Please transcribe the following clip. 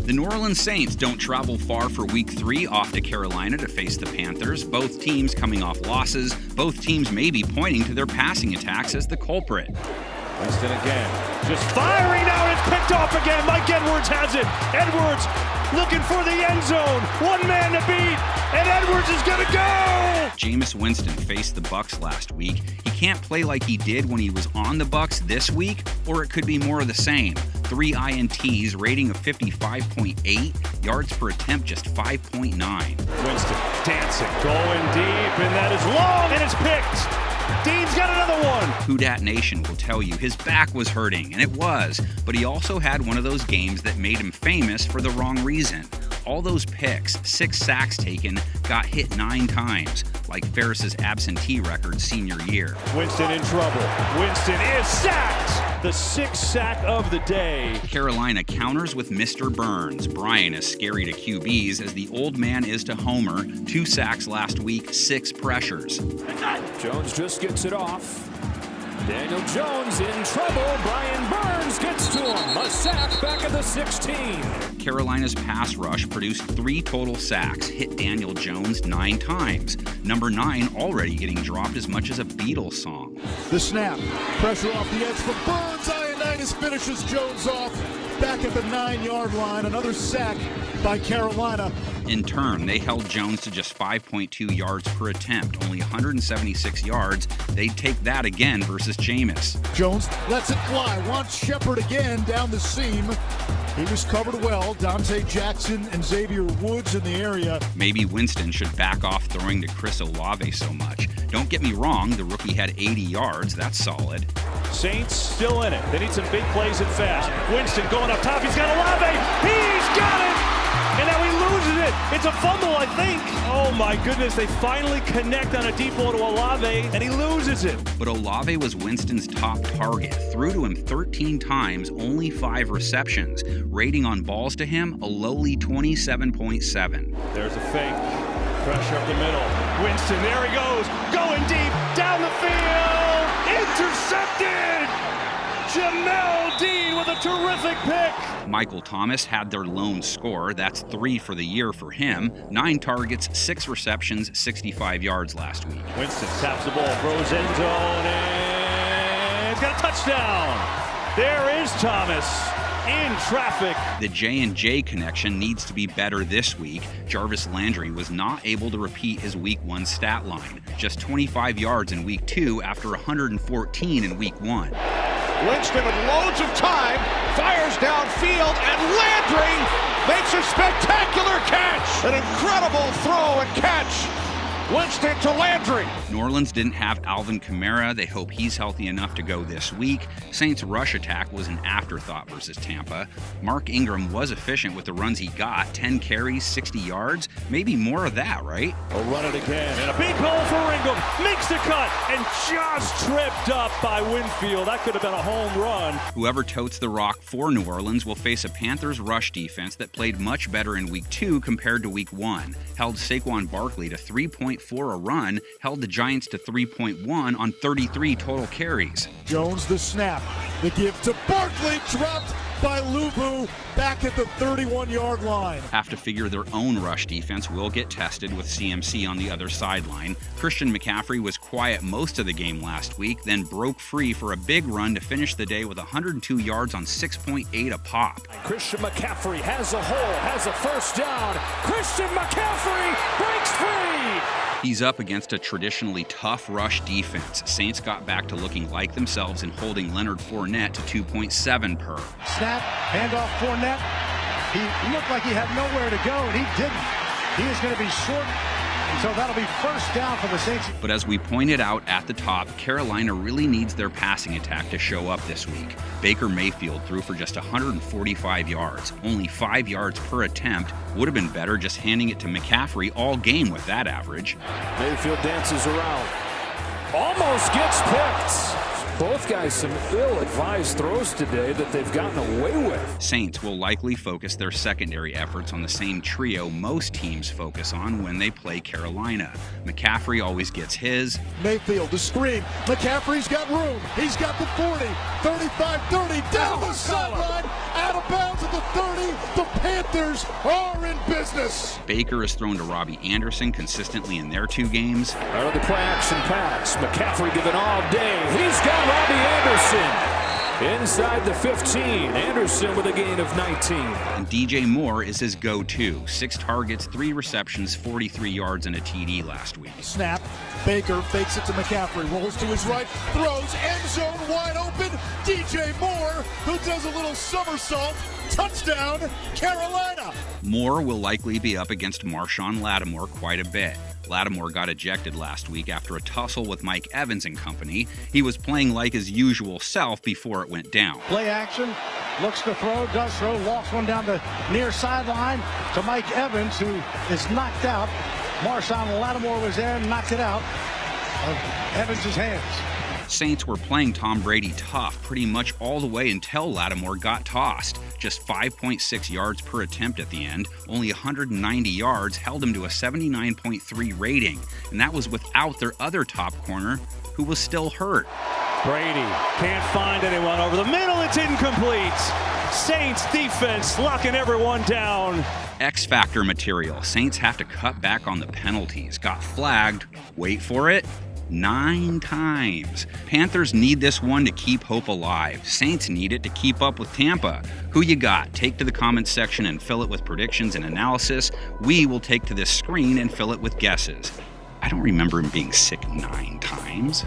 The New Orleans Saints don't travel far for Week 3 off to Carolina to face the Panthers. Both teams coming off losses. Both teams may be pointing to their passing attacks as the culprit. Winston again, just firing now, and it's picked off again. Mike Edwards has it. Edwards looking for the end zone. One man to beat, and Edwards is gonna go! Jameis Winston faced the Bucs last week. He can't play like he did when he was on the Bucs this week, or it could be more of the same. 3 INTs, rating of 55.8, yards per attempt just 5.9. Winston dancing, going deep, and that is long, and it's picked. Dean's got another one. Who Dat Nation will tell you his back was hurting, and it was, but he also had one of those games that made him famous for the wrong reason. All those picks, 6 sacks taken, got hit 9 times, like Ferris's absentee record senior year. Winston in trouble. Winston is sacked. The 6th sack of the day. Carolina counters with Mr. Burns. Brian is scary to QBs as the old man is to Homer. 2 sacks last week, 6 pressures. Jones just gets it off. Daniel Jones in trouble. Brian Burns gets to him. A sack back at the 16. Carolina's pass rush produced 3 total sacks, hit Daniel Jones 9 times. Number 9 already getting dropped as much as a Beatles song. The snap, pressure off the edge from Burns. Ioannidis finishes Jones off back at the 9-yard line. Another sack by Carolina. In turn, they held Jones to just 5.2 yards per attempt, only 176 yards. They'd take that again versus Jameis. Jones lets it fly, wants Shepard again down the seam. He was covered well. Dante Jackson and Xavier Woods in the area. Maybe Winston should back off throwing to Chris Olave so much. Don't get me wrong, the rookie had 80 yards. That's solid. Saints still in it. They need some big plays and fast. Winston going up top. He's got Olave. He's got it! And now he loses it. It's a fumble, I think. Oh my goodness, they finally connect on a deep ball to Olave, and he loses it. But Olave was Winston's top target. Threw to him 13 times, only 5 receptions. Rating on balls to him, a lowly 27.7. There's a fake. Pressure up the middle. Winston, there he goes. Going deep, down the field. Intercepted! Jamel Dean with a terrific pick. Michael Thomas had their lone score. That's 3 for the year for him. 9 targets, 6 receptions, 65 yards last week. Winston taps the ball, throws end zone, and he's got a touchdown. There is Thomas in traffic. The J&J connection needs to be better this week. Jarvis Landry was not able to repeat his Week 1 stat line. Just 25 yards in Week 2 after 114 in Week 1. Winston with loads of time, fires downfield, and Landry makes a spectacular catch. An incredible throw and catch. Winston to Landry. New Orleans didn't have Alvin Kamara. They hope he's healthy enough to go this week. Saints' rush attack was an afterthought versus Tampa. Mark Ingram was efficient with the runs he got. 10 carries, 60 yards. Maybe more of that, right? We'll run it again. And a big hole for Ingram. Makes the cut and just tripped up by Winfield. That could have been a home run. Whoever totes the rock for New Orleans will face a Panthers rush defense that played much better in Week 2 compared to Week 1. Held Saquon Barkley to 3.4 a run, held the Giants to 3.1 on 33 total carries. Jones the snap, the give to Barkley, dropped by Luvu back at the 31-yard line. Have to figure their own rush defense will get tested with CMC on the other sideline. Christian McCaffrey was quiet most of the game last week, then broke free for a big run to finish the day with 102 yards on 6.8 a pop. Christian McCaffrey has a hole, has a first down. Christian McCaffrey breaks free. He's up against a traditionally tough rush defense. Saints got back to looking like themselves and holding Leonard Fournette to 2.7 per. Snap, handoff Fournette. He looked like he had nowhere to go, and he didn't. He is going to be short, and so that'll be first down for the Saints. But as we pointed out at the top, Carolina really needs their passing attack to show up this week. Baker Mayfield threw for just 145 yards, only 5 yards per attempt. Would have been better just handing it to McCaffrey all game with that average. Mayfield dances around. Almost gets picked. Both guys some ill-advised throws today that they've gotten away with. Saints will likely focus their secondary efforts on the same trio most teams focus on when they play Carolina. McCaffrey always gets his. Mayfield, the screen. McCaffrey's got room. He's got the 40, 35, 30, down the sideline, out of bounds at the 30, The Panthers are in business. Baker has thrown to Robbie Anderson consistently in their 2 games. Out of the play action pass. McCaffrey giving all day. He's got Robbie Anderson. Inside the 15, Anderson with a gain of 19. And DJ Moore is his go-to. 6 targets, 3 receptions, 43 yards, and a TD last week. Snap. Baker fakes it to McCaffrey. Rolls to his right. Throws. End zone wide open. DJ Moore, who does a little somersault. Touchdown, Carolina. Moore will likely be up against Marshawn Lattimore quite a bit. Lattimore got ejected last week after a tussle with Mike Evans and company. He was playing like his usual self before it went down. Play action, looks to throw, does throw, lofts one down the near sideline to Mike Evans, who is knocked out. Marshawn Lattimore was there and knocked it out of Evans' hands. Saints were playing Tom Brady tough pretty much all the way until Lattimore got tossed. Just 5.6 yards per attempt at the end, only 190 yards held him to a 79.3 rating, and that was without their other top corner, who was still hurt. Brady can't find anyone over the middle. It's incomplete. Saints defense locking everyone down. X-Factor material. Saints have to cut back on the penalties. Got flagged, wait for it, 9 times. Panthers need this one to keep hope alive. Saints need it to keep up with Tampa. Who you got? Take to the comments section and fill it with predictions and analysis. We will take to this screen and fill it with guesses. I don't remember him being sick 9 times.